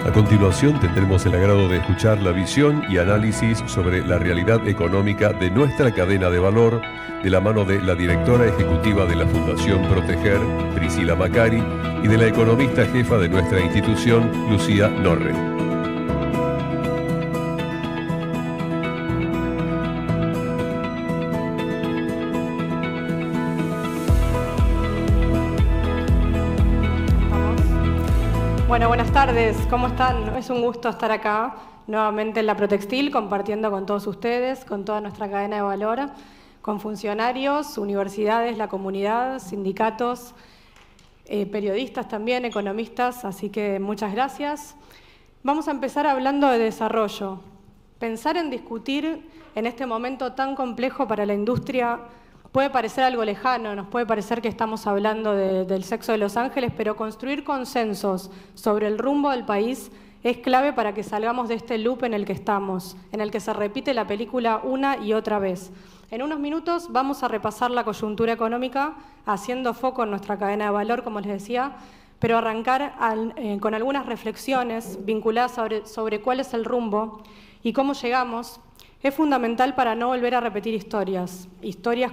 A continuación tendremos el agrado de escuchar la visión y análisis sobre la realidad económica de nuestra cadena de valor de la mano de la directora ejecutiva de la Fundación Proteger, Priscila Macari, y de la economista jefa de nuestra institución, Lucía Norre. Bueno, buenas tardes, ¿cómo están? Es un gusto estar acá nuevamente en la Protextil, compartiendo con todos ustedes, con toda nuestra cadena de valor, con funcionarios, universidades, la comunidad, sindicatos, periodistas también, economistas, así que muchas gracias. Vamos a empezar hablando de desarrollo. Pensar en discutir en este momento tan complejo para la industria puede parecer algo lejano, nos puede parecer que estamos hablando del sexo de los ángeles, pero construir consensos sobre el rumbo del país es clave para que salgamos de este loop en el que estamos, en el que se repite la película una y otra vez. En unos minutos vamos a repasar la coyuntura económica, haciendo foco en nuestra cadena de valor, como les decía, pero arrancar con algunas reflexiones vinculadas sobre cuál es el rumbo y cómo llegamos. Es fundamental para no volver a repetir historias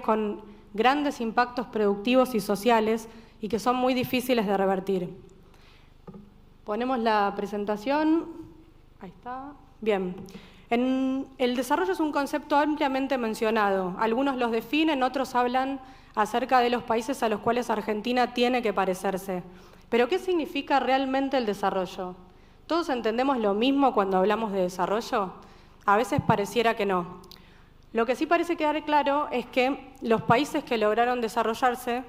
con grandes impactos productivos y sociales y que son muy difíciles de revertir. Ponemos la presentación. Ahí está. Bien. El desarrollo es un concepto ampliamente mencionado. Algunos los definen, otros hablan acerca de los países a los cuales Argentina tiene que parecerse. Pero, ¿qué significa realmente el desarrollo? ¿Todos entendemos lo mismo cuando hablamos de desarrollo? A veces pareciera que no. Lo que sí parece quedar claro es que los países que lograron desarrollarse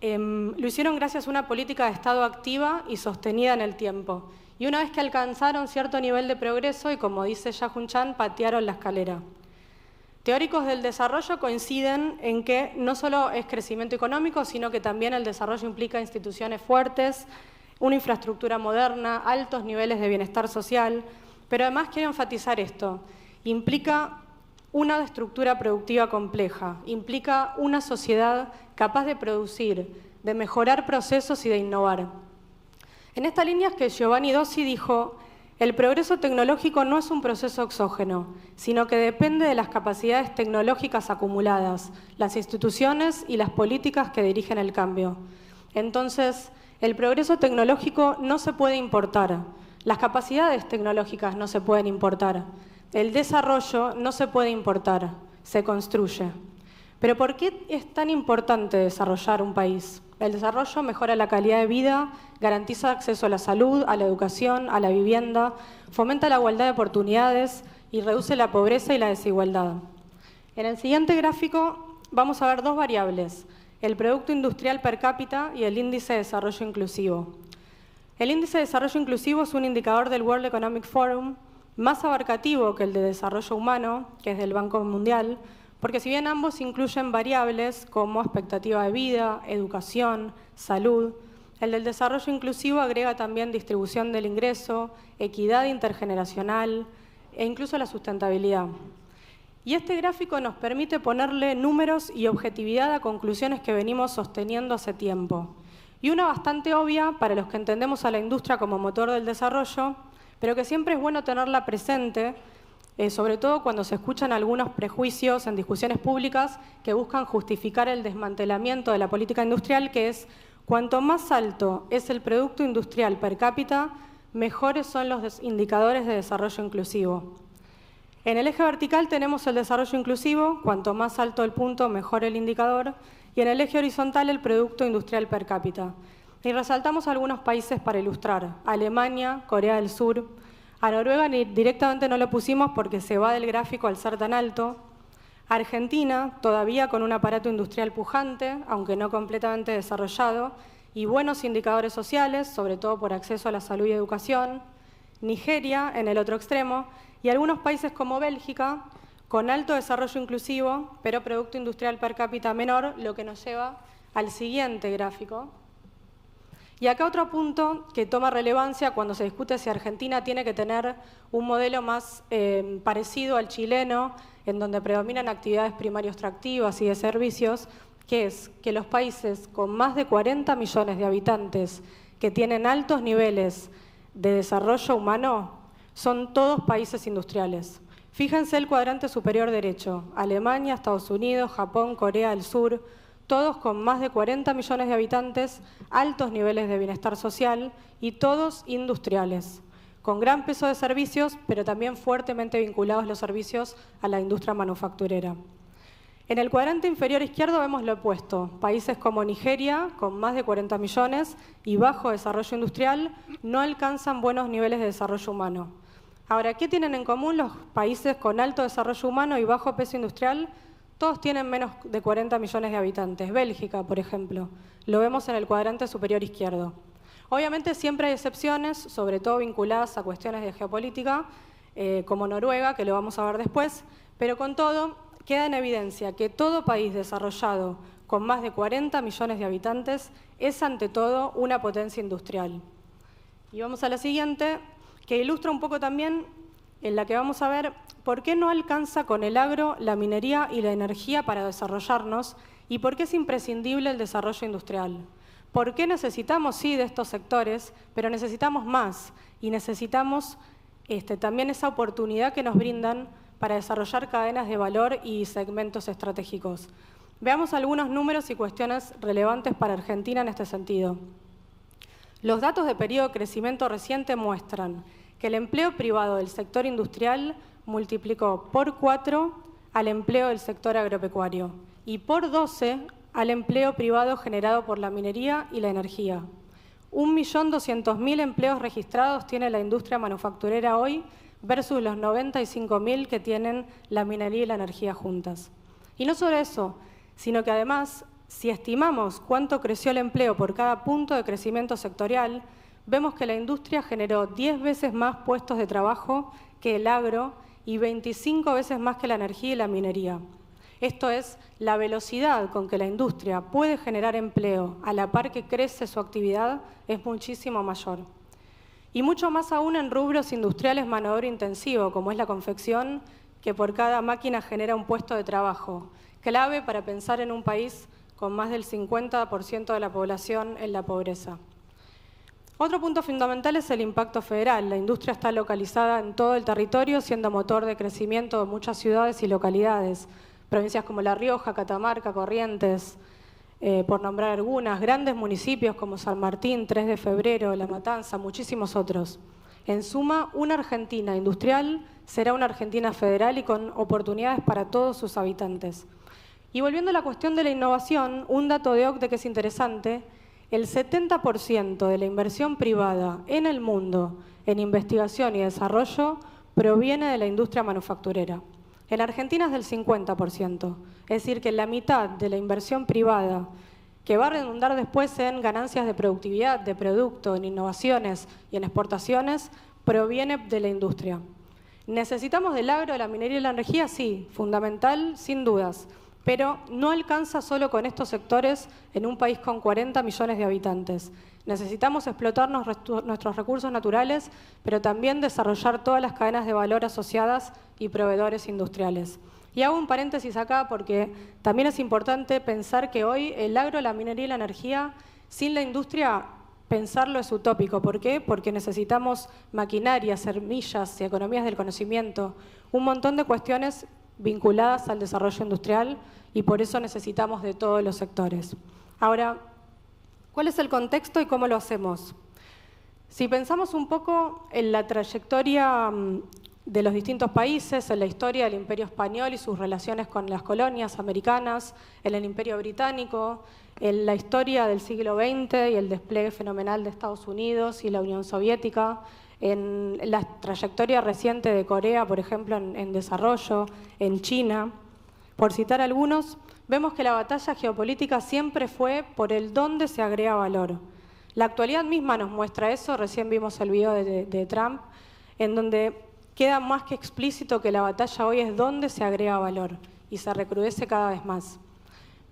lo hicieron gracias a una política de Estado activa y sostenida en el tiempo. Y una vez que alcanzaron cierto nivel de progreso, y como dice Yahun Chan, patearon la escalera. Teóricos del desarrollo coinciden en que no solo es crecimiento económico, sino que también el desarrollo implica instituciones fuertes, una infraestructura moderna, altos niveles de bienestar social. Pero además quiero enfatizar esto, implica una estructura productiva compleja, implica una sociedad capaz de producir, de mejorar procesos y de innovar. En esta línea es que Giovanni Dossi dijo, el progreso tecnológico no es un proceso exógeno, sino que depende de las capacidades tecnológicas acumuladas, las instituciones y las políticas que dirigen el cambio. Entonces, el progreso tecnológico no se puede importar. Las capacidades tecnológicas no se pueden importar, el desarrollo no se puede importar, se construye. Pero ¿por qué es tan importante desarrollar un país? El desarrollo mejora la calidad de vida, garantiza acceso a la salud, a la educación, a la vivienda, fomenta la igualdad de oportunidades y reduce la pobreza y la desigualdad. En el siguiente gráfico vamos a ver dos variables, el Producto Industrial Per Cápita y el Índice de Desarrollo Inclusivo. El Índice de Desarrollo Inclusivo es un indicador del World Economic Forum más abarcativo que el de Desarrollo Humano, que es del Banco Mundial, porque si bien ambos incluyen variables como expectativa de vida, educación, salud, el del Desarrollo Inclusivo agrega también distribución del ingreso, equidad intergeneracional e incluso la sustentabilidad. Y este gráfico nos permite ponerle números y objetividad a conclusiones que venimos sosteniendo hace tiempo. Y una bastante obvia para los que entendemos a la industria como motor del desarrollo, pero que siempre es bueno tenerla presente, sobre todo cuando se escuchan algunos prejuicios en discusiones públicas que buscan justificar el desmantelamiento de la política industrial, que es cuanto más alto es el Producto Industrial Per Cápita, mejores son los indicadores de desarrollo inclusivo. En el eje vertical tenemos el desarrollo inclusivo, cuanto más alto el punto, mejor el indicador, y en el eje horizontal el Producto Industrial Per Cápita. Y resaltamos algunos países para ilustrar, Alemania, Corea del Sur, a Noruega directamente no lo pusimos porque se va del gráfico al ser tan alto, Argentina, todavía con un aparato industrial pujante, aunque no completamente desarrollado, y buenos indicadores sociales, sobre todo por acceso a la salud y educación, Nigeria, en el otro extremo, y algunos países como Bélgica, con alto desarrollo inclusivo, pero Producto Industrial Per Cápita menor, lo que nos lleva al siguiente gráfico. Y acá otro punto que toma relevancia cuando se discute si Argentina tiene que tener un modelo más parecido al chileno, en donde predominan actividades primarias extractivas y de servicios, que es que los países con más de 40 millones de habitantes que tienen altos niveles de desarrollo humano son todos países industriales. Fíjense el cuadrante superior derecho, Alemania, Estados Unidos, Japón, Corea del Sur, todos con más de 40 millones de habitantes, altos niveles de bienestar social y todos industriales, con gran peso de servicios, pero también fuertemente vinculados los servicios a la industria manufacturera. En el cuadrante inferior izquierdo vemos lo opuesto. Países como Nigeria, con más de 40 millones y bajo desarrollo industrial, no alcanzan buenos niveles de desarrollo humano. Ahora, ¿qué tienen en común los países con alto desarrollo humano y bajo peso industrial? Todos tienen menos de 40 millones de habitantes. Bélgica, por ejemplo, lo vemos en el cuadrante superior izquierdo. Obviamente siempre hay excepciones, sobre todo vinculadas a cuestiones de geopolítica, como Noruega, que lo vamos a ver después, pero con todo, queda en evidencia que todo país desarrollado con más de 40 millones de habitantes es ante todo una potencia industrial. Y vamos a la siguiente, que ilustra un poco también, en la que vamos a ver por qué no alcanza con el agro, la minería y la energía para desarrollarnos y por qué es imprescindible el desarrollo industrial. ¿Por qué necesitamos, sí, de estos sectores, pero necesitamos más y necesitamos también esa oportunidad que nos brindan para desarrollar cadenas de valor y segmentos estratégicos? Veamos algunos números y cuestiones relevantes para Argentina en este sentido. Los datos de periodo de crecimiento reciente muestran que el empleo privado del sector industrial multiplicó por 4 al empleo del sector agropecuario y por 12 al empleo privado generado por la minería y la energía. 1.200.000 empleos registrados tiene la industria manufacturera hoy versus los 95.000 que tienen la minería y la energía juntas. Y no solo eso, sino que además, si estimamos cuánto creció el empleo por cada punto de crecimiento sectorial, vemos que la industria generó 10 veces más puestos de trabajo que el agro y 25 veces más que la energía y la minería. Esto es, la velocidad con que la industria puede generar empleo a la par que crece su actividad es muchísimo mayor. Y mucho más aún en rubros industriales mano de obra intensivo, como es la confección, que por cada máquina genera un puesto de trabajo, clave para pensar en un país con más del 50% de la población en la pobreza. Otro punto fundamental es el impacto federal. La industria está localizada en todo el territorio, siendo motor de crecimiento de muchas ciudades y localidades. Provincias como La Rioja, Catamarca, Corrientes, por nombrar algunas, grandes municipios como San Martín, 3 de Febrero, La Matanza, muchísimos otros. En suma, una Argentina industrial será una Argentina federal y con oportunidades para todos sus habitantes. Y volviendo a la cuestión de la innovación, un dato de OCDE que es interesante, el 70% de la inversión privada en el mundo en investigación y desarrollo proviene de la industria manufacturera. En Argentina es del 50%, es decir, que la mitad de la inversión privada, que va a redundar después en ganancias de productividad, de producto, en innovaciones y en exportaciones, proviene de la industria. ¿Necesitamos del agro, de la minería y la energía? Sí, fundamental, sin dudas, pero no alcanza solo con estos sectores en un país con 40 millones de habitantes. Necesitamos explotar nuestros recursos naturales, pero también desarrollar todas las cadenas de valor asociadas y proveedores industriales. Y hago un paréntesis acá porque también es importante pensar que hoy el agro, la minería y la energía, sin la industria, pensarlo es utópico. ¿Por qué? Porque necesitamos maquinaria, semillas y economías del conocimiento, un montón de cuestiones vinculadas al desarrollo industrial y por eso necesitamos de todos los sectores. Ahora, ¿cuál es el contexto y cómo lo hacemos? Si pensamos un poco en la trayectoria de los distintos países, en la historia del Imperio Español y sus relaciones con las colonias americanas, en el Imperio Británico, en la historia del siglo XX y el despliegue fenomenal de Estados Unidos y la Unión Soviética, en la trayectoria reciente de Corea, por ejemplo, en desarrollo, en China, por citar algunos, vemos que la batalla geopolítica siempre fue por el dónde se agrega valor. La actualidad misma nos muestra eso, recién vimos el video de Trump, en donde queda más que explícito que la batalla hoy es dónde se agrega valor y se recrudece cada vez más.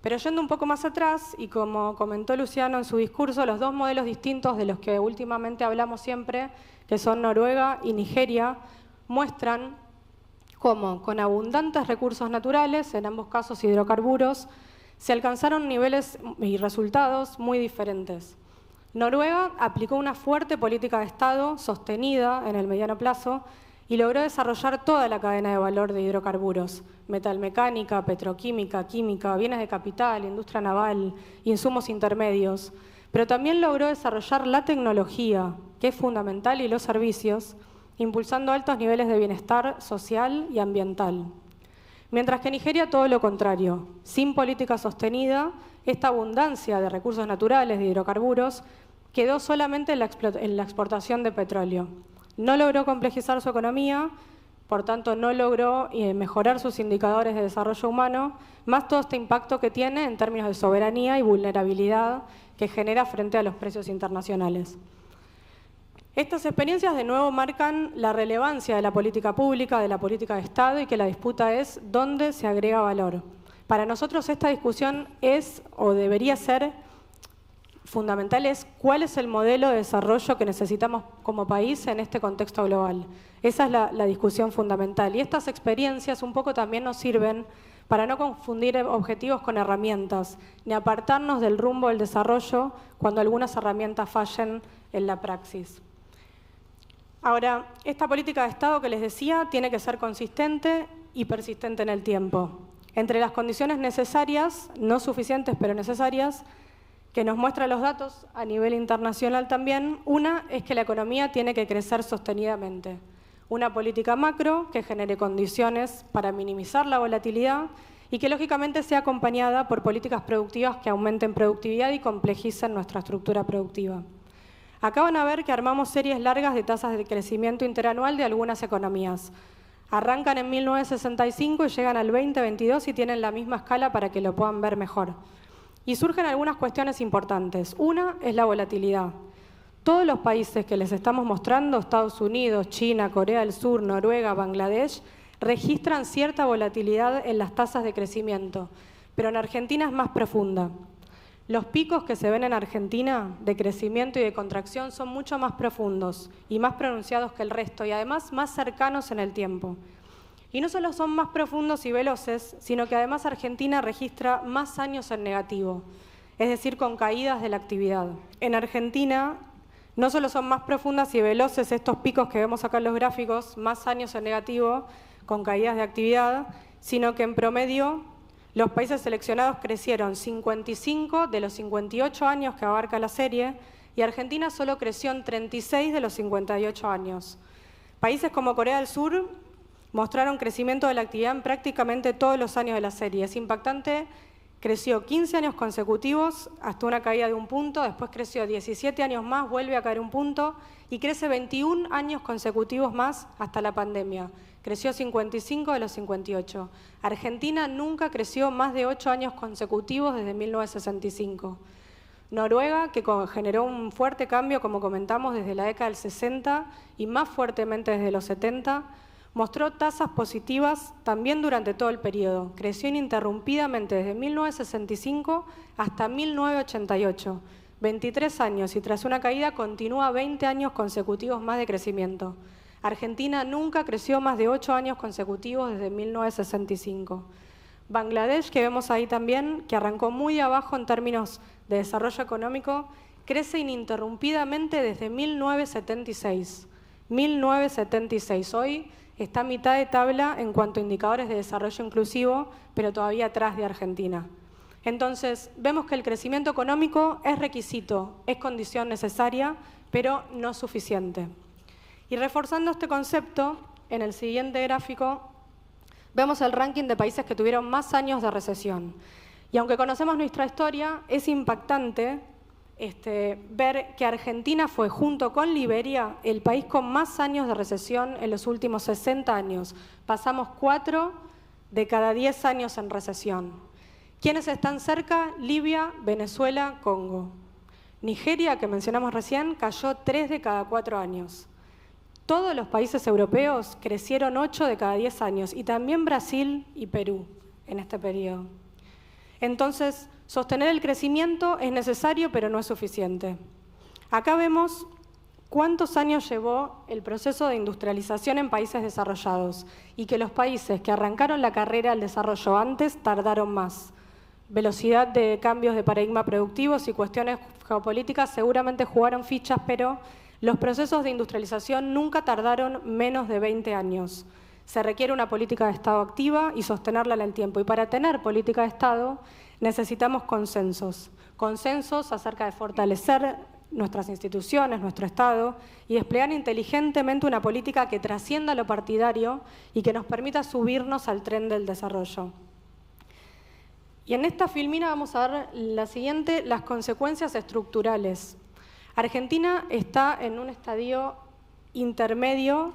Pero yendo un poco más atrás, y como comentó Luciano en su discurso, los dos modelos distintos de los que últimamente hablamos siempre, que son Noruega y Nigeria, muestran cómo, con abundantes recursos naturales, en ambos casos hidrocarburos, se alcanzaron niveles y resultados muy diferentes. Noruega aplicó una fuerte política de Estado sostenida en el mediano plazo y logró desarrollar toda la cadena de valor de hidrocarburos, metalmecánica, petroquímica, química, bienes de capital, industria naval, insumos intermedios, pero también logró desarrollar la tecnología, que es fundamental, y los servicios, impulsando altos niveles de bienestar social y ambiental. Mientras que Nigeria todo lo contrario, sin política sostenida, esta abundancia de recursos naturales, de hidrocarburos, quedó solamente en la exportación de petróleo. No logró complejizar su economía, por tanto no logró mejorar sus indicadores de desarrollo humano, más todo este impacto que tiene en términos de soberanía y vulnerabilidad que genera frente a los precios internacionales. Estas experiencias de nuevo marcan la relevancia de la política pública, de la política de Estado, y que la disputa es dónde se agrega valor. Para nosotros esta discusión es, o debería ser, fundamental es cuál es el modelo de desarrollo que necesitamos como país en este contexto global. Esa es la discusión fundamental. Y estas experiencias un poco también nos sirven para no confundir objetivos con herramientas, ni apartarnos del rumbo del desarrollo cuando algunas herramientas fallen en la praxis. Ahora, esta política de Estado que les decía tiene que ser consistente y persistente en el tiempo. Entre las condiciones necesarias, no suficientes pero necesarias, que nos muestran los datos a nivel internacional también, una es que la economía tiene que crecer sostenidamente. Una política macro que genere condiciones para minimizar la volatilidad y que lógicamente sea acompañada por políticas productivas que aumenten productividad y complejicen nuestra estructura productiva. Acá van a ver que armamos series largas de tasas de crecimiento interanual de algunas economías. Arrancan en 1965 y llegan al 2022 y tienen la misma escala para que lo puedan ver mejor. Y surgen algunas cuestiones importantes. Una es la volatilidad. Todos los países que les estamos mostrando, Estados Unidos, China, Corea del Sur, Noruega, Bangladesh, registran cierta volatilidad en las tasas de crecimiento, pero en Argentina es más profunda. Los picos que se ven en Argentina de crecimiento y de contracción son mucho más profundos y más pronunciados que el resto y además más cercanos en el tiempo. Y no solo son más profundos y veloces, sino que además Argentina registra más años en negativo, es decir, con caídas de la actividad. En Argentina no solo son más profundas y veloces estos picos que vemos acá en los gráficos, más años en negativo, con caídas de actividad, sino que en promedio los países seleccionados crecieron 55 de los 58 años que abarca la serie y Argentina solo creció en 36 de los 58 años. Países como Corea del Sur mostraron crecimiento de la actividad en prácticamente todos los años de la serie. Es impactante, creció 15 años consecutivos hasta una caída de 1 punto, después creció 17 años más, vuelve a caer 1 punto y crece 21 años consecutivos más hasta la pandemia. Creció 55 de los 58. Argentina nunca creció más de 8 años consecutivos desde 1965. Noruega, que generó un fuerte cambio, como comentamos, desde la década del 60 y más fuertemente desde los 70, mostró tasas positivas también durante todo el periodo. Creció ininterrumpidamente desde 1965 hasta 1988. 23 años y tras una caída continúa 20 años consecutivos más de crecimiento. Argentina nunca creció más de 8 años consecutivos desde 1965. Bangladesh, que vemos ahí también, que arrancó muy abajo en términos de desarrollo económico, crece ininterrumpidamente desde 1976. 1976. Hoy está a mitad de tabla en cuanto a indicadores de desarrollo inclusivo, pero todavía atrás de Argentina. Entonces, vemos que el crecimiento económico es requisito, es condición necesaria, pero no suficiente. Y reforzando este concepto, en el siguiente gráfico, vemos el ranking de países que tuvieron más años de recesión. Y aunque conocemos nuestra historia, es impactante ver que Argentina fue, junto con Liberia, el país con más años de recesión en los últimos 60 años. Pasamos 4 de cada 10 años en recesión. ¿Quiénes están cerca? Libia, Venezuela, Congo. Nigeria, que mencionamos recién, cayó 3 de cada 4 años. Todos los países europeos crecieron 8 de cada 10 años, y también Brasil y Perú en este periodo. Entonces, sostener el crecimiento es necesario, pero no es suficiente. Acá vemos cuántos años llevó el proceso de industrialización en países desarrollados y que los países que arrancaron la carrera del desarrollo antes tardaron más. velocidad de cambios de paradigma productivos y cuestiones geopolíticas seguramente jugaron fichas, pero los procesos de industrialización nunca tardaron menos de 20 años. Se requiere una política de Estado activa y sostenerla en el tiempo. Y para tener política de Estado necesitamos consensos. Consensos acerca de fortalecer nuestras instituciones, nuestro Estado, y desplegar inteligentemente una política que trascienda lo partidario y que nos permita subirnos al tren del desarrollo. Y en esta filmina vamos a ver la siguiente, las consecuencias estructurales. Argentina está en un estadio intermedio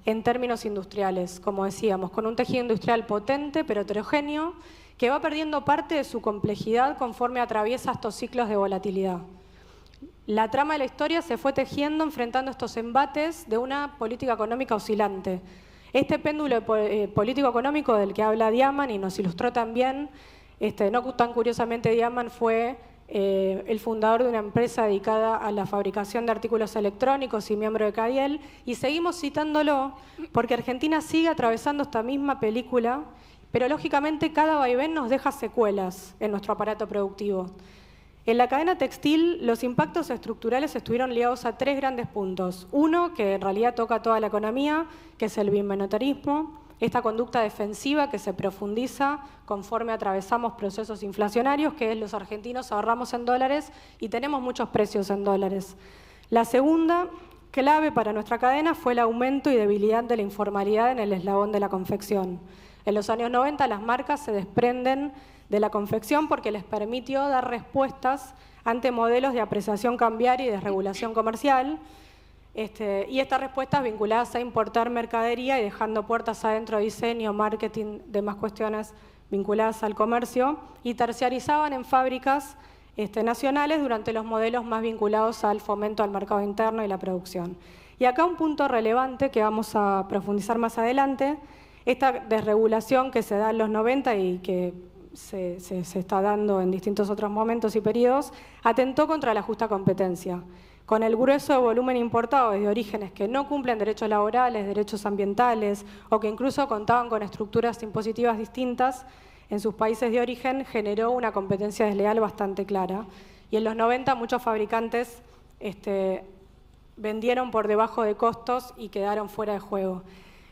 en términos industriales, como decíamos, con un tejido industrial potente pero heterogéneo, que va perdiendo parte de su complejidad conforme atraviesa estos ciclos de volatilidad. La trama de la historia se fue tejiendo enfrentando estos embates de una política económica oscilante. Este péndulo político-económico del que habla Diaman y nos ilustró también, no tan curiosamente Diaman fue el fundador de una empresa dedicada a la fabricación de artículos electrónicos y miembro de CADIEL, y seguimos citándolo porque Argentina sigue atravesando esta misma película, pero lógicamente cada vaivén nos deja secuelas en nuestro aparato productivo. En la cadena textil, los impactos estructurales estuvieron ligados a 3 grandes puntos. Uno, que en realidad toca toda la economía, que es el bimonetarismo, esta conducta defensiva que se profundiza conforme atravesamos procesos inflacionarios, que es los argentinos ahorramos en dólares y tenemos muchos precios en dólares. La segunda clave para nuestra cadena fue el aumento y debilidad de la informalidad en el eslabón de la confección. En los años 90 las marcas se desprenden de la confección porque les permitió dar respuestas ante modelos de apreciación cambiaria y desregulación comercial, y estas respuestas vinculadas a importar mercadería y dejando puertas adentro de diseño, marketing, demás cuestiones vinculadas al comercio, y terciarizaban en fábricas nacionales durante los modelos más vinculados al fomento al mercado interno y la producción. Y acá un punto relevante que vamos a profundizar más adelante, esta desregulación que se da en los 90 y que se está dando en distintos otros momentos y periodos, atentó contra la justa competencia. Con el grueso de volumen importado desde orígenes que no cumplen derechos laborales, derechos ambientales o que incluso contaban con estructuras impositivas distintas en sus países de origen, generó una competencia desleal bastante clara. Y en los 90 muchos fabricantes vendieron por debajo de costos y quedaron fuera de juego.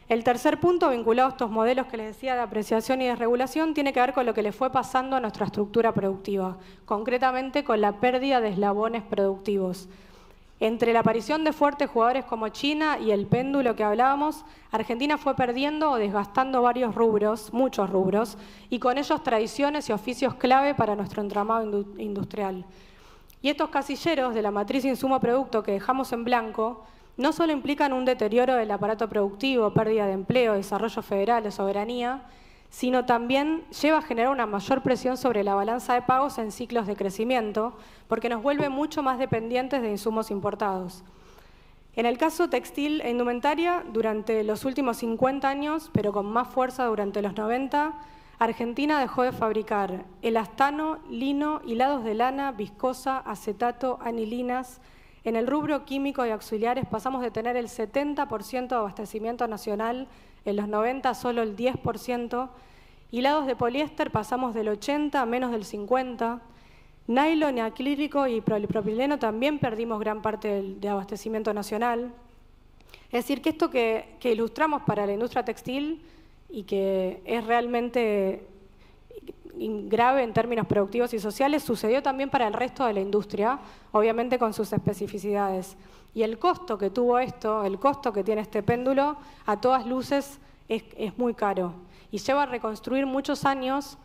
El tercer punto, vinculado a estos modelos que les decía de apreciación y desregulación, tiene que ver con lo que le fue pasando a nuestra estructura productiva, concretamente con la pérdida de eslabones productivos. Entre la aparición de fuertes jugadores como China y el péndulo que hablábamos, Argentina fue perdiendo o desgastando varios rubros, muchos rubros, y con ellos tradiciones y oficios clave para nuestro entramado industrial. Y estos casilleros de la matriz insumo-producto que dejamos en blanco no solo implican un deterioro del aparato productivo, pérdida de empleo, desarrollo federal, de soberanía, sino también lleva a generar una mayor presión sobre la balanza de pagos en ciclos de crecimiento, porque nos vuelve mucho más dependientes de insumos importados. En el caso textil e indumentaria, durante los últimos 50 años, pero con más fuerza durante los 90, Argentina dejó de fabricar elastano, lino, hilados de lana, viscosa, acetato, anilinas. En el rubro químico y auxiliares pasamos de tener el 70% de abastecimiento nacional, en los 90 solo el 10%, hilados de poliéster pasamos del 80 a menos del 50%, nylon, acrílico y polipropileno también perdimos gran parte de abastecimiento nacional. Es decir, que esto que ilustramos para la industria textil y que es realmente grave en términos productivos y sociales, sucedió también para el resto de la industria, obviamente con sus especificidades. Y el costo que tuvo esto, el costo que tiene este péndulo, a todas luces es muy caro y lleva a reconstruir muchos años.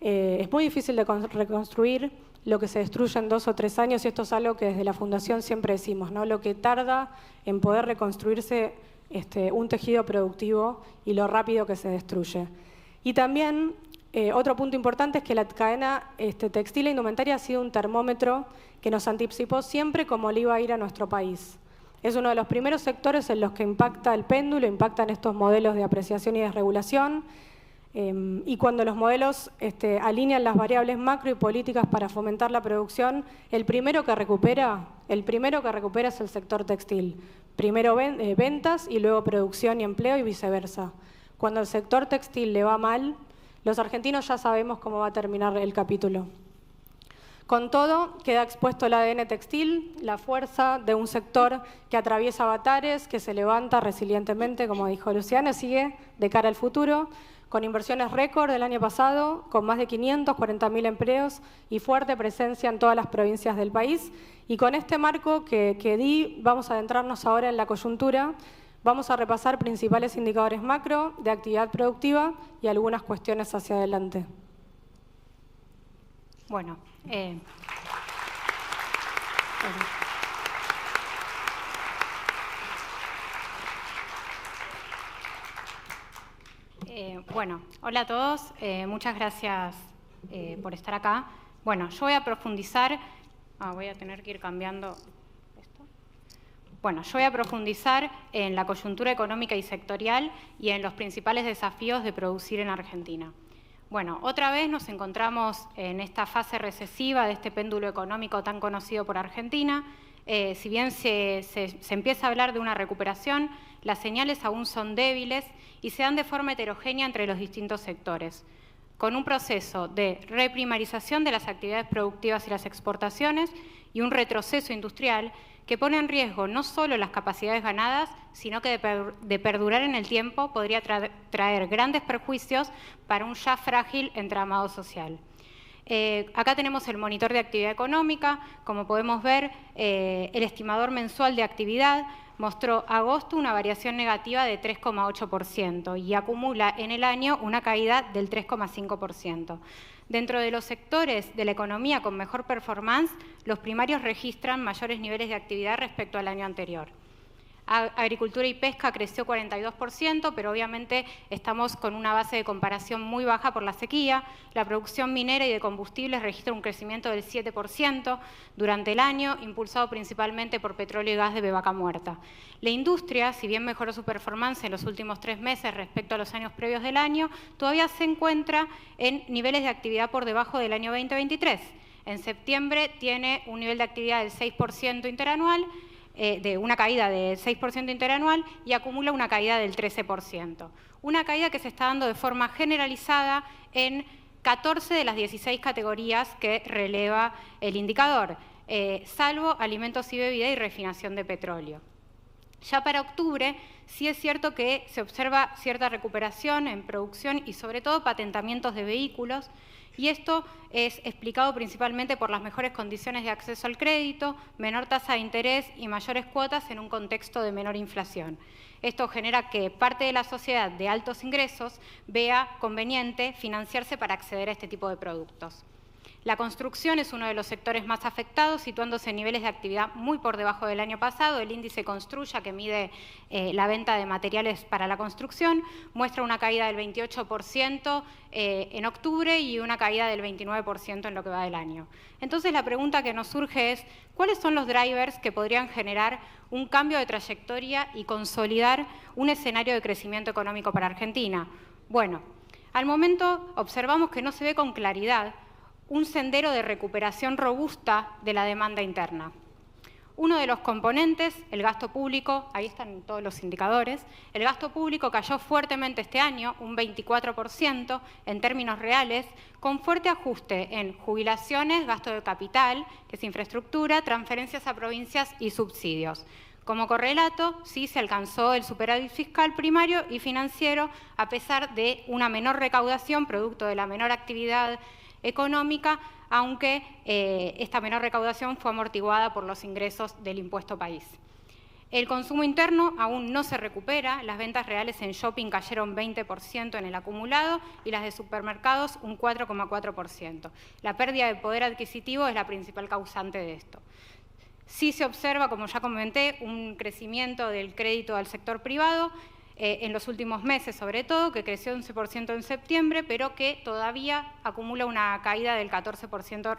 Es muy difícil de reconstruir lo que se destruye en 2 o 3 años, y esto es algo que desde la Fundación siempre decimos, ¿no? Lo que tarda en poder reconstruirse un tejido productivo y lo rápido que se destruye. Y también otro punto importante es que la cadena textil e indumentaria ha sido un termómetro que nos anticipó siempre cómo le iba a ir a nuestro país. Es uno de los primeros sectores en los que impacta el péndulo, impactan estos modelos de apreciación y desregulación, y cuando los modelos alinean las variables macro y políticas para fomentar la producción, el primero que recupera es el sector textil. Primero ventas y luego producción y empleo y viceversa. Cuando el sector textil le va mal, Los argentinos ya sabemos cómo va a terminar el capítulo. Con todo, queda expuesto el ADN textil, la fuerza de un sector que atraviesa avatares, que se levanta resilientemente, como dijo Luciana, sigue de cara al futuro, con inversiones récord del año pasado, con más de 540.000 empleos y fuerte presencia en todas las provincias del país. Y con este marco que di, vamos a adentrarnos ahora en la coyuntura. Vamos a repasar principales indicadores macro de actividad productiva y algunas cuestiones hacia adelante. Bueno, hola a todos, muchas gracias por estar acá. Bueno, yo voy a profundizar, voy a tener que ir cambiando esto. Bueno, yo voy a profundizar en la coyuntura económica y sectorial y en los principales desafíos de producir en Argentina. Bueno, otra vez nos encontramos en esta fase recesiva de este péndulo económico tan conocido por Argentina. Si bien se empieza a hablar de una recuperación, las señales aún son débiles y se dan de forma heterogénea entre los distintos sectores, con un proceso de reprimarización de las actividades productivas y las exportaciones y un retroceso industrial que pone en riesgo no solo las capacidades ganadas, sino que de perdurar en el tiempo podría traer grandes perjuicios para un ya frágil entramado social. Acá tenemos el monitor de actividad económica. Como podemos ver, el estimador mensual de actividad mostró agosto una variación negativa de 3,8% y acumula en el año una caída del 3,5%. Dentro de los sectores de la economía con mejor performance, los primarios registran mayores niveles de actividad respecto al año anterior. Agricultura y pesca creció 42%, pero obviamente estamos con una base de comparación muy baja por la sequía. La producción minera y de combustibles registra un crecimiento del 7% durante el año, impulsado principalmente por petróleo y gas de vaca muerta. La industria, si bien mejoró su performance en los últimos 3 meses respecto a los años previos del año, todavía se encuentra en niveles de actividad por debajo del año 2023. En septiembre tiene un nivel de actividad del 6% interanual, de una caída del 6% interanual y acumula una caída del 13%. Una caída que se está dando de forma generalizada en 14 de las 16 categorías que releva el indicador, salvo alimentos y bebida y refinación de petróleo. Ya para octubre sí es cierto que se observa cierta recuperación en producción y sobre todo patentamientos de vehículos, y esto es explicado principalmente por las mejores condiciones de acceso al crédito, menor tasa de interés y mayores cuotas en un contexto de menor inflación. Esto genera que parte de la sociedad de altos ingresos vea conveniente financiarse para acceder a este tipo de productos. La construcción es uno de los sectores más afectados, situándose en niveles de actividad muy por debajo del año pasado. El índice Construya, que mide la venta de materiales para la construcción, muestra una caída del 28% en octubre y una caída del 29% en lo que va del año. Entonces, la pregunta que nos surge es, ¿cuáles son los drivers que podrían generar un cambio de trayectoria y consolidar un escenario de crecimiento económico para Argentina? Bueno, al momento observamos que no se ve con claridad un sendero de recuperación robusta de la demanda interna. Uno de los componentes, el gasto público, ahí están todos los indicadores, el gasto público cayó fuertemente este año, un 24% en términos reales, con fuerte ajuste en jubilaciones, gasto de capital, que es infraestructura, transferencias a provincias y subsidios. Como correlato, sí se alcanzó el superávit fiscal primario y financiero, a pesar de una menor recaudación, producto de la menor actividad económica, aunque esta menor recaudación fue amortiguada por los ingresos del impuesto país. El consumo interno aún no se recupera, las ventas reales en shopping cayeron 20% en el acumulado y las de supermercados un 4,4%. La pérdida de poder adquisitivo es la principal causante de esto. Sí se observa, como ya comenté, un crecimiento del crédito al sector privado, en los últimos meses sobre todo, que creció 11% en septiembre, pero que todavía acumula una caída del 14%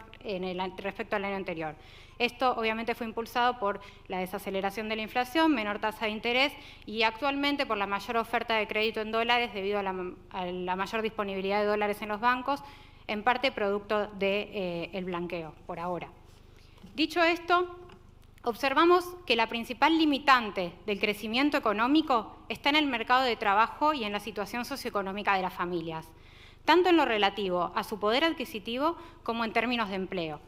respecto al año anterior. Esto obviamente fue impulsado por la desaceleración de la inflación, menor tasa de interés y actualmente por la mayor oferta de crédito en dólares debido a la mayor disponibilidad de dólares en los bancos, en parte producto del blanqueo, por ahora. Dicho esto, observamos que la principal limitante del crecimiento económico está en el mercado de trabajo y en la situación socioeconómica de las familias. tanto en lo relativo a su poder adquisitivo como en términos de empleo.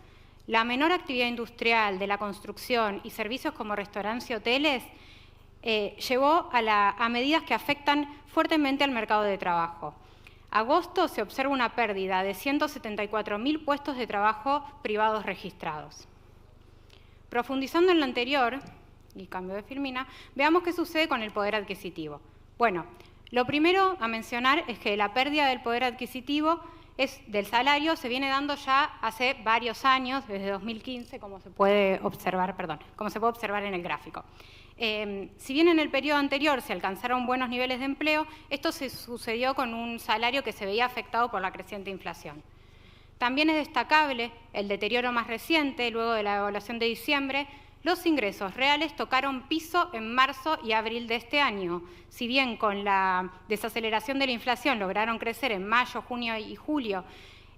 La menor actividad industrial de la construcción y servicios como restaurantes y hoteles llevó a medidas que afectan fuertemente al mercado de trabajo. Agosto se observa una pérdida de 174.000 puestos de trabajo privados registrados. Profundizando en lo anterior, y cambio de filmina, veamos qué sucede con el poder adquisitivo. Bueno, lo primero a mencionar es que la pérdida del poder adquisitivo del salario se viene dando ya hace varios años, desde 2015, como se puede observar en el gráfico. Si bien en el periodo anterior se alcanzaron buenos niveles de empleo, esto se sucedió con un salario que se veía afectado por la creciente inflación. También es destacable el deterioro más reciente, luego de la evaluación de diciembre. Los ingresos reales tocaron piso en marzo y abril de este año. Si bien con la desaceleración de la inflación lograron crecer en mayo, junio y julio,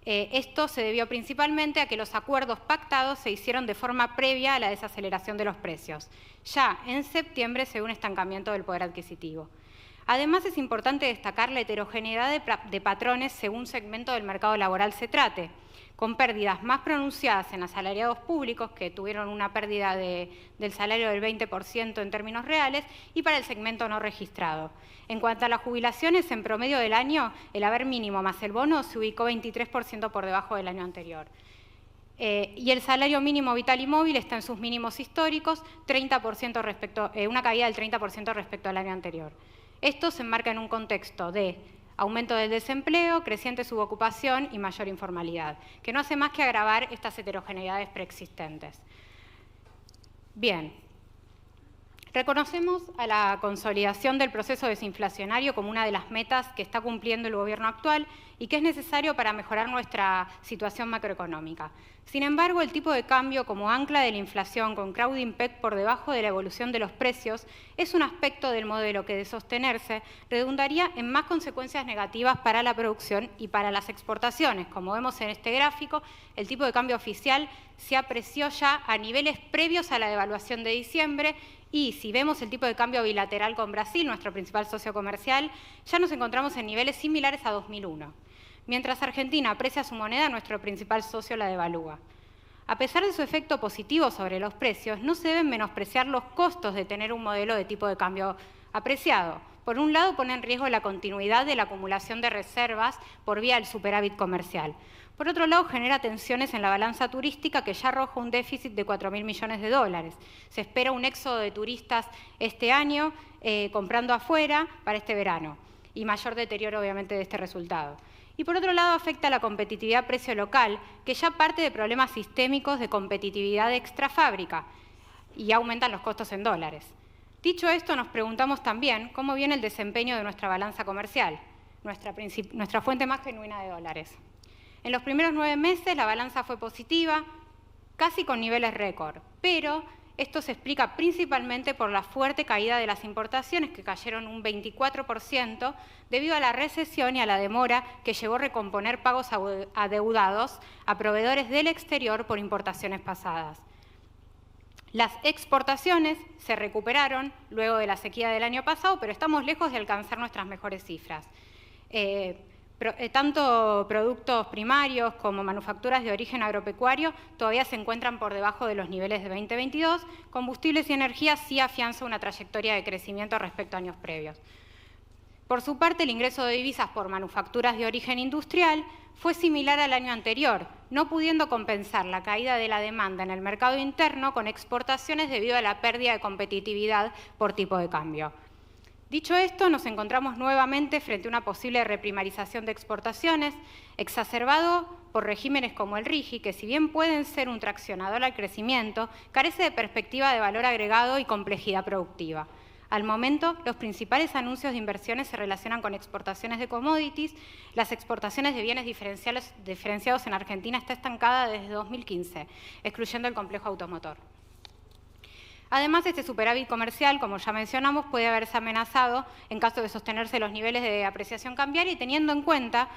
esto se debió principalmente a que los acuerdos pactados se hicieron de forma previa a la desaceleración de los precios. Ya en septiembre se ve un estancamiento del poder adquisitivo. Además, es importante destacar la heterogeneidad de patrones según segmento del mercado laboral se trate, con pérdidas más pronunciadas en asalariados públicos, que tuvieron una pérdida del salario del 20% en términos reales, y para el segmento no registrado. En cuanto a las jubilaciones, en promedio del año, el haber mínimo más el bono se ubicó 23% por debajo del año anterior. Y el salario mínimo vital y móvil está en sus mínimos históricos, 30% una caída del 30% respecto al año anterior. Esto se enmarca en un contexto de aumento del desempleo, creciente subocupación y mayor informalidad, que no hace más que agravar estas heterogeneidades preexistentes. Bien, reconocemos a la consolidación del proceso desinflacionario como una de las metas que está cumpliendo el gobierno actual y que es necesario para mejorar nuestra situación macroeconómica. Sin embargo, el tipo de cambio como ancla de la inflación con crowding peg por debajo de la evolución de los precios es un aspecto del modelo que, de sostenerse, redundaría en más consecuencias negativas para la producción y para las exportaciones. Como vemos en este gráfico, el tipo de cambio oficial se apreció ya a niveles previos a la devaluación de diciembre y si vemos el tipo de cambio bilateral con Brasil, nuestro principal socio comercial, ya nos encontramos en niveles similares a 2001. Mientras Argentina aprecia su moneda, nuestro principal socio la devalúa. A pesar de su efecto positivo sobre los precios, no se deben menospreciar los costos de tener un modelo de tipo de cambio apreciado. Por un lado, pone en riesgo la continuidad de la acumulación de reservas por vía del superávit comercial. Por otro lado, genera tensiones en la balanza turística que ya arroja un déficit de 4.000 millones de dólares. Se espera un éxodo de turistas este año comprando afuera para este verano y mayor deterioro, obviamente, de este resultado. Y por otro lado, afecta a la competitividad precio local, que ya parte de problemas sistémicos de competitividad extrafábrica y aumentan los costos en dólares. Dicho esto, nos preguntamos también cómo viene el desempeño de nuestra balanza comercial, nuestra fuente más genuina de dólares. En los primeros 9 meses la balanza fue positiva, casi con niveles récord, pero esto se explica principalmente por la fuerte caída de las importaciones, que cayeron un 24% debido a la recesión y a la demora que llevó a recomponer pagos adeudados a proveedores del exterior por importaciones pasadas. Las exportaciones se recuperaron luego de la sequía del año pasado, pero estamos lejos de alcanzar nuestras mejores cifras. Tanto productos primarios como manufacturas de origen agropecuario todavía se encuentran por debajo de los niveles de 2022. Combustibles y energía sí afianza una trayectoria de crecimiento respecto a años previos. Por su parte, el ingreso de divisas por manufacturas de origen industrial fue similar al año anterior, no pudiendo compensar la caída de la demanda en el mercado interno con exportaciones debido a la pérdida de competitividad por tipo de cambio. Dicho esto, nos encontramos nuevamente frente a una posible reprimarización de exportaciones, exacerbado por regímenes como el RIGI, que si bien pueden ser un traccionador al crecimiento, carece de perspectiva de valor agregado y complejidad productiva. Al momento, los principales anuncios de inversiones se relacionan con exportaciones de commodities. Las exportaciones de bienes diferenciados en Argentina está estancada desde 2015, excluyendo el complejo automotor. Además, este superávit comercial, como ya mencionamos, puede haberse amenazado en caso de sostenerse los niveles de apreciación cambiaria y teniendo en cuenta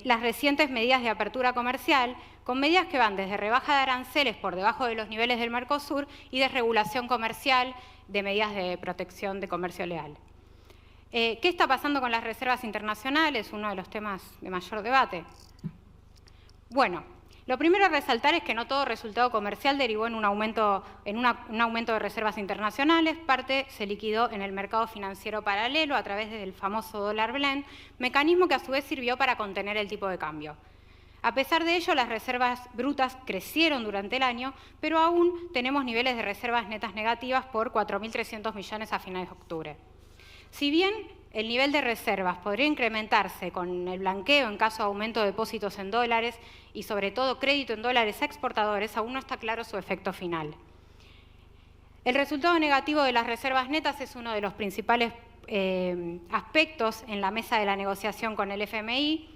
las recientes medidas de apertura comercial, con medidas que van desde rebaja de aranceles por debajo de los niveles del Mercosur y desregulación comercial de medidas de protección de comercio leal. ¿Qué está pasando con las reservas internacionales? Uno de los temas de mayor debate. Bueno, lo primero a resaltar es que no todo resultado comercial derivó en un aumento de reservas internacionales. Parte se liquidó en el mercado financiero paralelo a través del famoso dólar blend, mecanismo que a su vez sirvió para contener el tipo de cambio. A pesar de ello, las reservas brutas crecieron durante el año, pero aún tenemos niveles de reservas netas negativas por 4.300 millones a finales de octubre. Si bien el nivel de reservas podría incrementarse con el blanqueo en caso de aumento de depósitos en dólares y sobre todo crédito en dólares a exportadores, aún no está claro su efecto final. El resultado negativo de las reservas netas es uno de los principales aspectos en la mesa de la negociación con el FMI.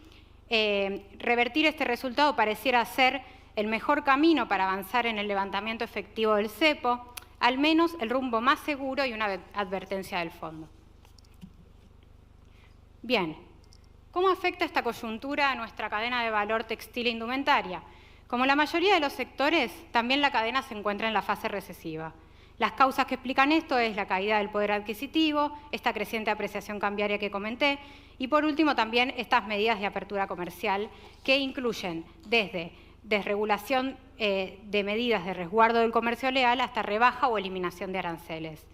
Revertir este resultado pareciera ser el mejor camino para avanzar en el levantamiento efectivo del cepo, al menos el rumbo más seguro y una advertencia del fondo. Bien, ¿cómo afecta esta coyuntura a nuestra cadena de valor textil e indumentaria? Como la mayoría de los sectores, también la cadena se encuentra en la fase recesiva. Las causas que explican esto es la caída del poder adquisitivo, esta creciente apreciación cambiaria que comenté, y por último también estas medidas de apertura comercial que incluyen desde desregulación de medidas de resguardo del comercio leal hasta rebaja o eliminación de aranceles.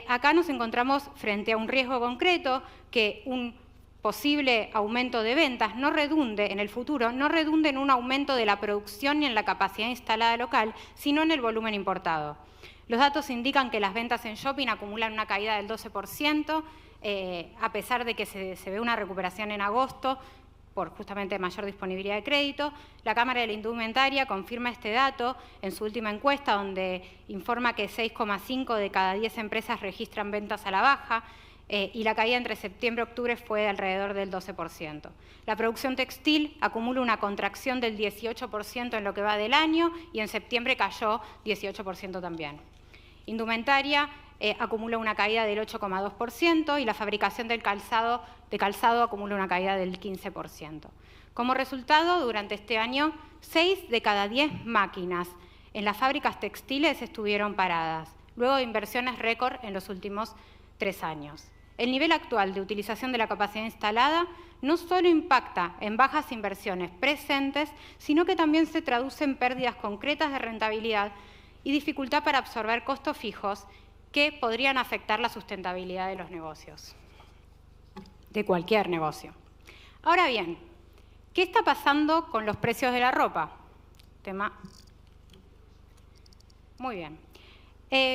Acá nos encontramos frente a un riesgo concreto que un posible aumento de ventas no redunde en el futuro, no redunde en un aumento de la producción ni en la capacidad instalada local, sino en el volumen importado. Los datos indican que las ventas en shopping acumulan una caída del 12%, a pesar de que se ve una recuperación en agosto por justamente mayor disponibilidad de crédito. La Cámara de la Indumentaria confirma este dato en su última encuesta, donde informa que 6,5 de cada 10 empresas registran ventas a la baja, y la caída entre septiembre y octubre fue de alrededor del 12%. La producción textil acumula una contracción del 18% en lo que va del año y en septiembre cayó 18% también. Indumentaria acumula una caída del 8,2% y la fabricación de calzado acumula una caída del 15%. Como resultado, durante este año, 6 de cada 10 máquinas en las fábricas textiles estuvieron paradas, luego de inversiones récord en los últimos 3 años. El nivel actual de utilización de la capacidad instalada no solo impacta en bajas inversiones presentes, sino que también se traduce en pérdidas concretas de rentabilidad y dificultad para absorber costos fijos que podrían afectar la sustentabilidad de los negocios, de cualquier negocio. Ahora bien, ¿qué está pasando con los precios de la ropa? Muy bien.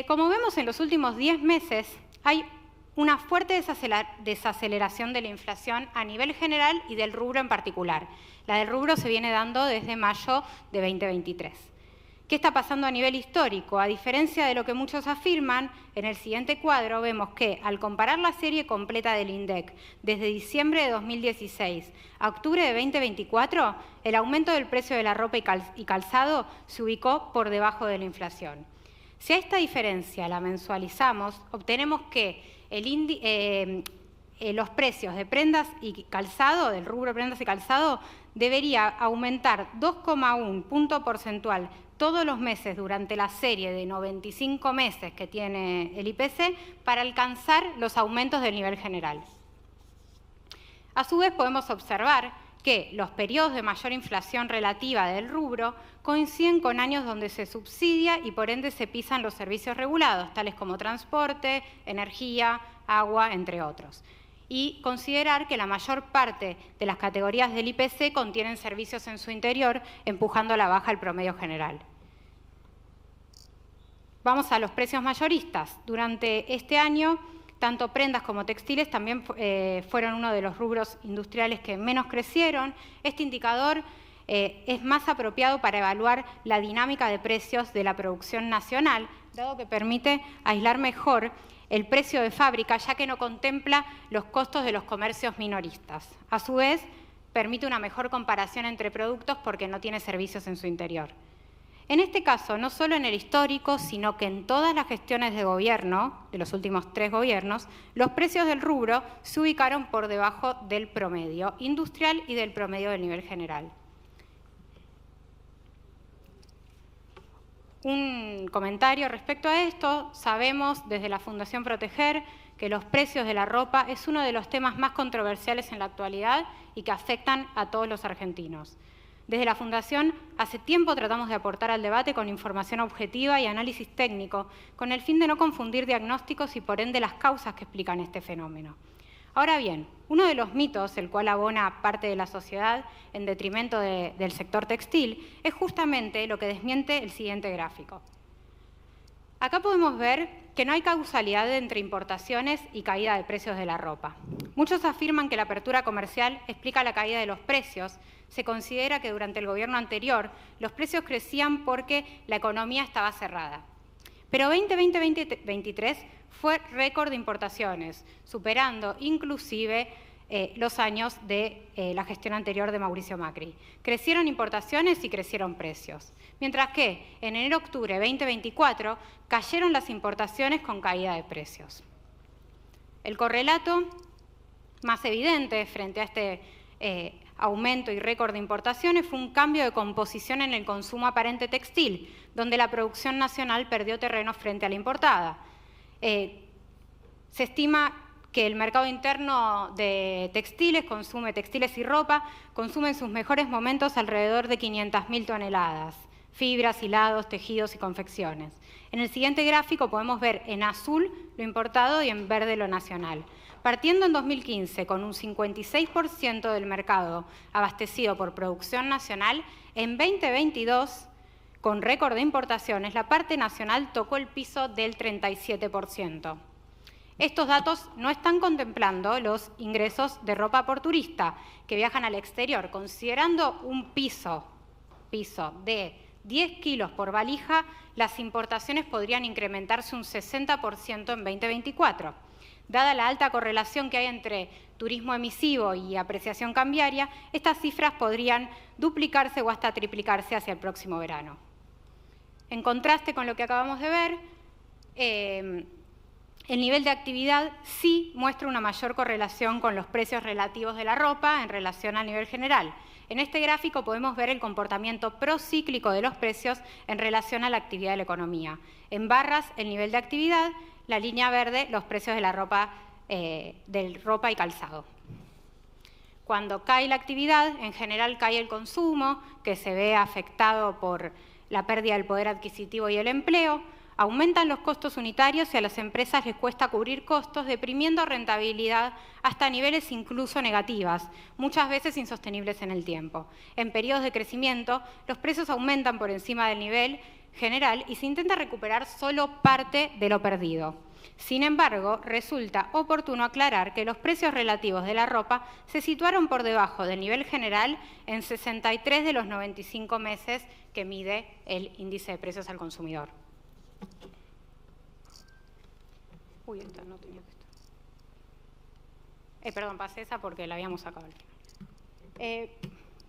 Como vemos en los últimos 10 meses, hay una fuerte desaceleración de la inflación a nivel general y del rubro en particular. La del rubro se viene dando desde mayo de 2023. ¿Qué está pasando a nivel histórico? A diferencia de lo que muchos afirman, en el siguiente cuadro vemos que, al comparar la serie completa del INDEC desde diciembre de 2016 a octubre de 2024, el aumento del precio de la ropa y calzado se ubicó por debajo de la inflación. Si a esta diferencia la mensualizamos, obtenemos que los precios de prendas y calzado, del rubro prendas y calzado, debería aumentar 2,1 punto porcentual todos los meses durante la serie de 95 meses que tiene el IPC para alcanzar los aumentos del nivel general. A su vez, podemos observar que los periodos de mayor inflación relativa del rubro coinciden con años donde se subsidia y por ende se pisan los servicios regulados, tales como transporte, energía, agua, entre otros. Y considerar que la mayor parte de las categorías del IPC contienen servicios en su interior, empujando a la baja el promedio general. Vamos a los precios mayoristas. Durante este año, tanto prendas como textiles también fueron uno de los rubros industriales que menos crecieron. Este indicador es más apropiado para evaluar la dinámica de precios de la producción nacional, dado que permite aislar mejor el precio de fábrica, ya que no contempla los costos de los comercios minoristas. A su vez, permite una mejor comparación entre productos porque no tiene servicios en su interior. En este caso, no solo en el histórico, sino que en todas las gestiones de gobierno, de los últimos 3 gobiernos, los precios del rubro se ubicaron por debajo del promedio industrial y del promedio del nivel general. Un comentario respecto a esto: sabemos desde la Fundación Proteger que los precios de la ropa es uno de los temas más controversiales en la actualidad y que afectan a todos los argentinos. Desde la Fundación, hace tiempo tratamos de aportar al debate con información objetiva y análisis técnico, con el fin de no confundir diagnósticos y por ende las causas que explican este fenómeno. Ahora bien, uno de los mitos, el cual abona parte de la sociedad en detrimento del sector textil, es justamente lo que desmiente el siguiente gráfico. Acá podemos ver que no hay causalidad entre importaciones y caída de precios de la ropa. Muchos afirman que la apertura comercial explica la caída de los precios. Se considera que durante el gobierno anterior los precios crecían porque la economía estaba cerrada. Pero 2020-2023 fue récord de importaciones, superando inclusive los años de la gestión anterior de Mauricio Macri. Crecieron importaciones y crecieron precios. Mientras que en enero-octubre 2024 cayeron las importaciones con caída de precios. El correlato más evidente frente a este aumento y récord de importaciones fue un cambio de composición en el consumo aparente textil, donde la producción nacional perdió terreno frente a la importada. Se estima que el mercado interno de textiles y ropa, consume en sus mejores momentos alrededor de 500.000 toneladas, fibras, hilados, tejidos y confecciones. En el siguiente gráfico podemos ver en azul lo importado y en verde lo nacional. Partiendo en 2015 con un 56% del mercado abastecido por producción nacional, en 2022, con récord de importaciones, la parte nacional tocó el piso del 37%. Estos datos no están contemplando los ingresos de ropa por turista que viajan al exterior. Considerando un piso de 10 kilos por valija, las importaciones podrían incrementarse un 60% en 2024. Dada la alta correlación que hay entre turismo emisivo y apreciación cambiaria, estas cifras podrían duplicarse o hasta triplicarse hacia el próximo verano. En contraste con lo que acabamos de ver, el nivel de actividad sí muestra una mayor correlación con los precios relativos de la ropa en relación al nivel general. En este gráfico podemos ver el comportamiento procíclico de los precios en relación a la actividad de la economía. En barras, el nivel de actividad, la línea verde, los precios de la ropa, y calzado. Cuando cae la actividad, en general cae el consumo, que se ve afectado por la pérdida del poder adquisitivo y el empleo. Aumentan los costos unitarios y a las empresas les cuesta cubrir costos, deprimiendo rentabilidad hasta niveles incluso negativas, muchas veces insostenibles en el tiempo. En periodos de crecimiento, los precios aumentan por encima del nivel general y se intenta recuperar solo parte de lo perdido. Sin embargo, resulta oportuno aclarar que los precios relativos de la ropa se situaron por debajo del nivel general en 63 de los 95 meses que mide el índice de precios al consumidor. Uy, esta no tenía que estar. Perdón, pasé esa porque la habíamos sacado al final.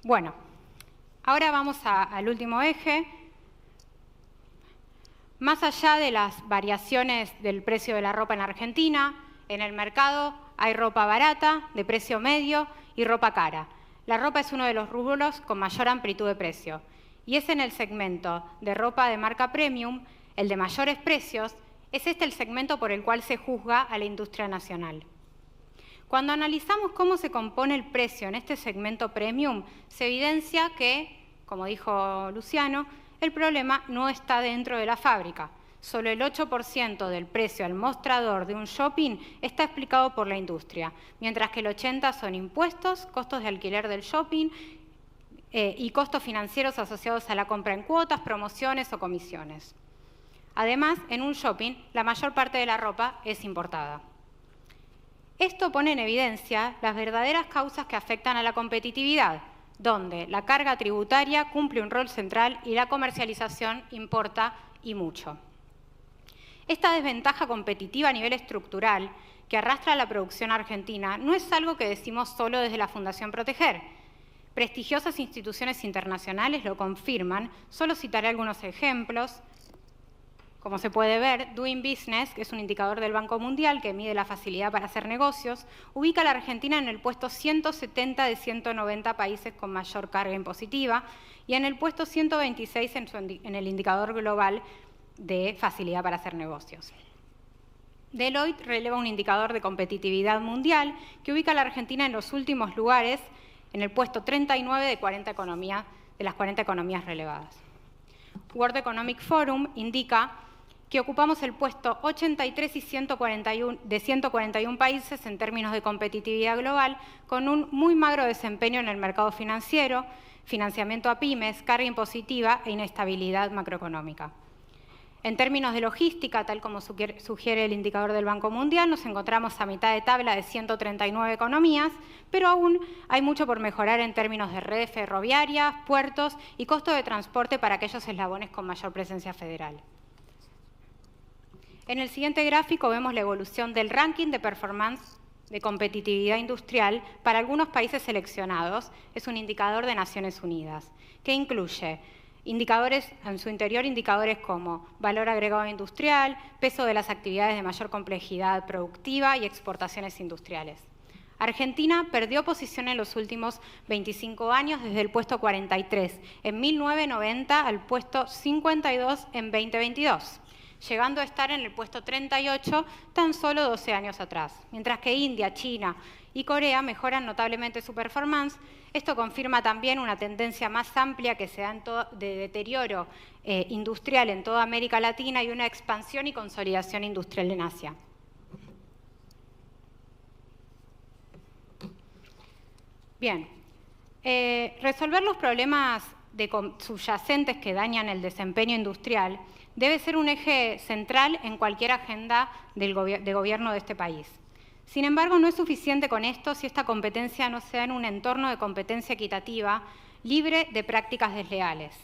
Bueno, ahora vamos al último eje. Más allá de las variaciones del precio de la ropa en Argentina, en el mercado hay ropa barata, de precio medio y ropa cara. La ropa es uno de los rubros con mayor amplitud de precio y es en el segmento de ropa de marca premium, el de mayores precios, es este el segmento por el cual se juzga a la industria nacional. Cuando analizamos cómo se compone el precio en este segmento premium, se evidencia que, como dijo Luciano, el problema no está dentro de la fábrica. Solo el 8% del precio al mostrador de un shopping está explicado por la industria, mientras que el 80% son impuestos, costos de alquiler del shopping y costos financieros asociados a la compra en cuotas, promociones o comisiones. Además, en un shopping, la mayor parte de la ropa es importada. Esto pone en evidencia las verdaderas causas que afectan a la competitividad, donde la carga tributaria cumple un rol central y la comercialización importa y mucho. Esta desventaja competitiva a nivel estructural que arrastra la producción argentina no es algo que decimos solo desde la Fundación Proteger. Prestigiosas instituciones internacionales lo confirman, solo citaré algunos ejemplos. Como se puede ver, Doing Business, que es un indicador del Banco Mundial que mide la facilidad para hacer negocios, ubica a la Argentina en el puesto 170 de 190 países con mayor carga impositiva y en el puesto 126 en el indicador global de facilidad para hacer negocios. Deloitte releva un indicador de competitividad mundial que ubica a la Argentina en los últimos lugares, en el puesto 39 de las 40 economías relevadas. World Economic Forum indica que ocupamos el puesto 83 y 141 de 141 países en términos de competitividad global, con un muy magro desempeño en el mercado financiero, financiamiento a pymes, carga impositiva e inestabilidad macroeconómica. En términos de logística, tal como sugiere el indicador del Banco Mundial, nos encontramos a mitad de tabla de 139 economías, pero aún hay mucho por mejorar en términos de redes ferroviarias, puertos y costo de transporte para aquellos eslabones con mayor presencia federal. En el siguiente gráfico vemos la evolución del ranking de performance de competitividad industrial para algunos países seleccionados. Es un indicador de Naciones Unidas, que incluye indicadores, en su interior, indicadores como valor agregado industrial, peso de las actividades de mayor complejidad productiva y exportaciones industriales. Argentina perdió posición en los últimos 25 años desde el puesto 43 en 1990 al puesto 52 en 2022, llegando a estar en el puesto 38 tan solo 12 años atrás. Mientras que India, China y Corea mejoran notablemente su performance, esto confirma también una tendencia más amplia que se da de deterioro industrial en toda América Latina y una expansión y consolidación industrial en Asia. Bien, resolver los problemas subyacentes que dañan el desempeño industrial debe ser un eje central en cualquier agenda de gobierno de este país. Sin embargo, no es suficiente con esto si esta competencia no se da en un entorno de competencia equitativa, libre de prácticas desleales.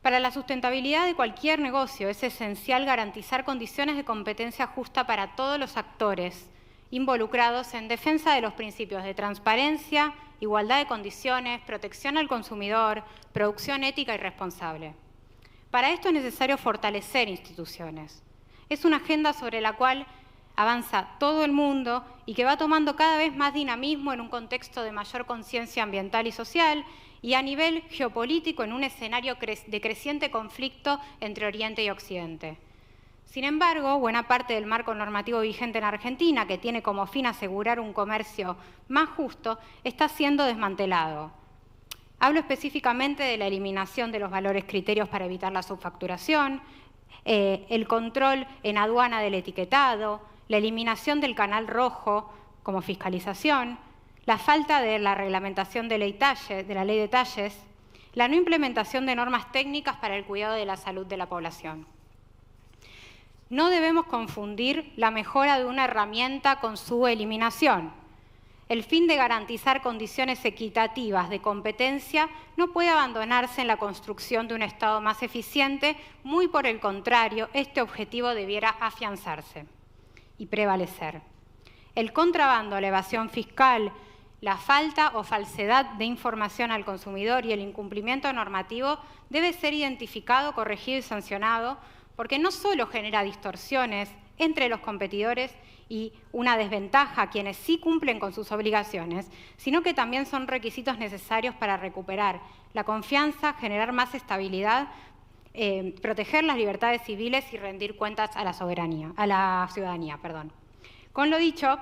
Para la sustentabilidad de cualquier negocio es esencial garantizar condiciones de competencia justa para todos los actores involucrados en defensa de los principios de transparencia, igualdad de condiciones, protección al consumidor, producción ética y responsable. Para esto es necesario fortalecer instituciones. Es una agenda sobre la cual avanza todo el mundo y que va tomando cada vez más dinamismo en un contexto de mayor conciencia ambiental y social y a nivel geopolítico en un escenario de creciente conflicto entre Oriente y Occidente. Sin embargo, buena parte del marco normativo vigente en Argentina, que tiene como fin asegurar un comercio más justo, está siendo desmantelado. Hablo específicamente de la eliminación de los valores criterios para evitar la subfacturación, el control en aduana del etiquetado, la eliminación del canal rojo como fiscalización, la falta de la reglamentación de la ley de talles, la no implementación de normas técnicas para el cuidado de la salud de la población. No debemos confundir la mejora de una herramienta con su eliminación. El fin de garantizar condiciones equitativas de competencia no puede abandonarse en la construcción de un Estado más eficiente, muy por el contrario, este objetivo debiera afianzarse y prevalecer. El contrabando, la evasión fiscal, la falta o falsedad de información al consumidor y el incumplimiento normativo debe ser identificado, corregido y sancionado, porque no solo genera distorsiones entre los competidores y una desventaja a quienes sí cumplen con sus obligaciones, sino que también son requisitos necesarios para recuperar la confianza, generar más estabilidad, proteger las libertades civiles y rendir cuentas a la ciudadanía. Con lo dicho,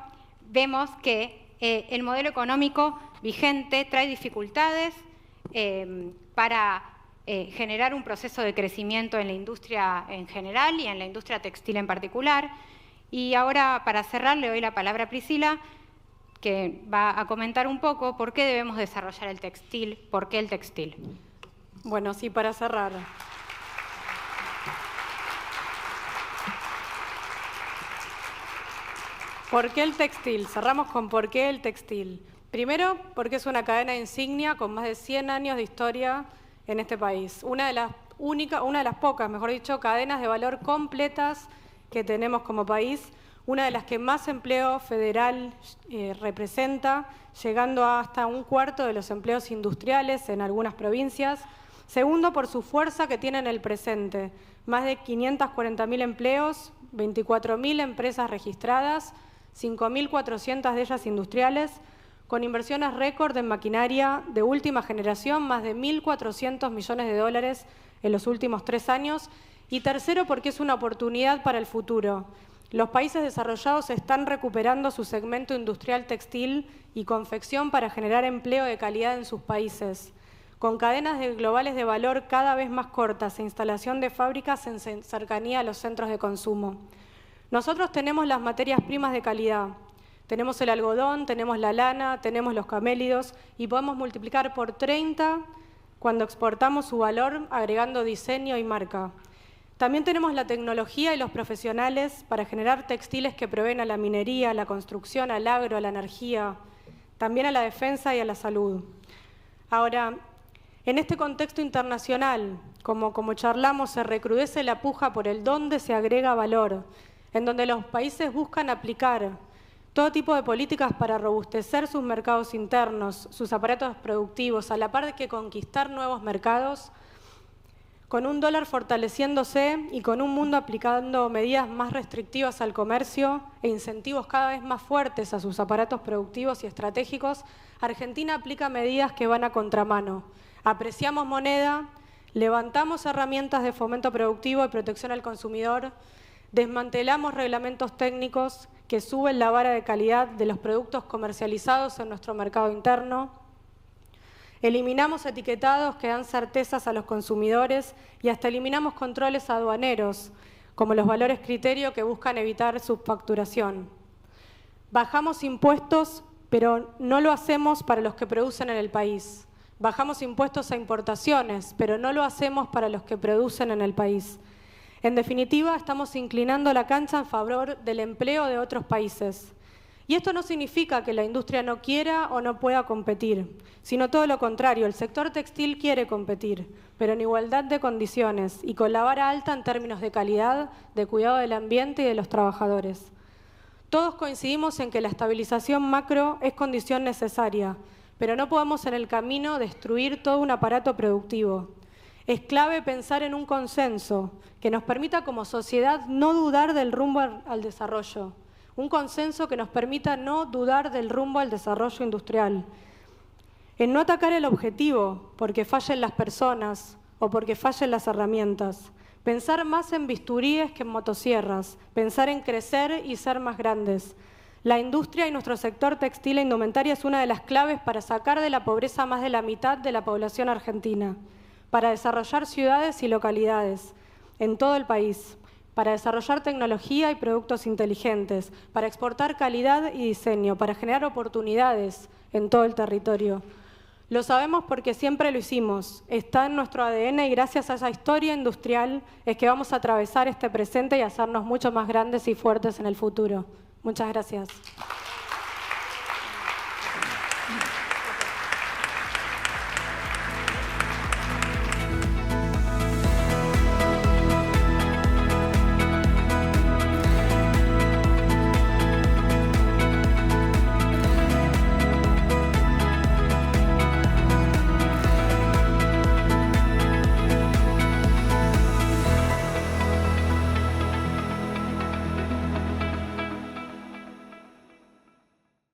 vemos que el modelo económico vigente trae dificultades para generar un proceso de crecimiento en la industria en general y en la industria textil en particular. Y ahora, para cerrar, le doy la palabra a Priscila, que va a comentar un poco por qué debemos desarrollar el textil, por qué el textil. Bueno, sí, para cerrar. ¿Por qué el textil? Cerramos con ¿por qué el textil? Primero, porque es una cadena insignia con más de 100 años de historia en este país. Una de las pocas, mejor dicho, cadenas de valor completas que tenemos como país, una de las que más empleo federal representa, llegando a hasta un cuarto de los empleos industriales en algunas provincias. Segundo, por su fuerza que tiene en el presente, más de 540.000 empleos, 24.000 empresas registradas, 5.400 de ellas industriales, con inversiones récord en maquinaria de última generación, más de 1.400 millones de dólares en los últimos 3 años. Y tercero, porque es una oportunidad para el futuro. Los países desarrollados están recuperando su segmento industrial textil y confección para generar empleo de calidad en sus países, con cadenas globales de valor cada vez más cortas e instalación de fábricas en cercanía a los centros de consumo. Nosotros tenemos las materias primas de calidad. Tenemos el algodón, tenemos la lana, tenemos los camélidos y podemos multiplicar por 30 cuando exportamos su valor agregando diseño y marca. También tenemos la tecnología y los profesionales para generar textiles que proveen a la minería, a la construcción, al agro, a la energía, también a la defensa y a la salud. Ahora, en este contexto internacional, como charlamos, se recrudece la puja por el dónde se agrega valor, en donde los países buscan aplicar todo tipo de políticas para robustecer sus mercados internos, sus aparatos productivos, a la par de que conquistar nuevos mercados, con un dólar fortaleciéndose y con un mundo aplicando medidas más restrictivas al comercio e incentivos cada vez más fuertes a sus aparatos productivos y estratégicos, Argentina aplica medidas que van a contramano. Apreciamos moneda, levantamos herramientas de fomento productivo y protección al consumidor, desmantelamos reglamentos técnicos que suben la vara de calidad de los productos comercializados en nuestro mercado interno, eliminamos etiquetados que dan certezas a los consumidores y hasta eliminamos controles aduaneros, como los valores criterio que buscan evitar subfacturación. Bajamos impuestos, pero no lo hacemos para los que producen en el país. Bajamos impuestos a importaciones, pero no lo hacemos para los que producen en el país. En definitiva, estamos inclinando la cancha en favor del empleo de otros países. Y esto no significa que la industria no quiera o no pueda competir, sino todo lo contrario. El sector textil quiere competir, pero en igualdad de condiciones y con la vara alta en términos de calidad, de cuidado del ambiente y de los trabajadores. Todos coincidimos en que la estabilización macro es condición necesaria, pero no podemos en el camino destruir todo un aparato productivo. Es clave pensar en un consenso que nos permita como sociedad no dudar del rumbo al desarrollo. Un consenso que nos permita no dudar del rumbo al desarrollo industrial. En no atacar el objetivo porque fallen las personas o porque fallen las herramientas. Pensar más en bisturíes que en motosierras. Pensar en crecer y ser más grandes. La industria y nuestro sector textil e indumentaria es una de las claves para sacar de la pobreza más de la mitad de la población argentina, para desarrollar ciudades y localidades en todo el país, para desarrollar tecnología y productos inteligentes, para exportar calidad y diseño, para generar oportunidades en todo el territorio. Lo sabemos porque siempre lo hicimos, está en nuestro ADN y gracias a esa historia industrial es que vamos a atravesar este presente y hacernos mucho más grandes y fuertes en el futuro. Muchas gracias.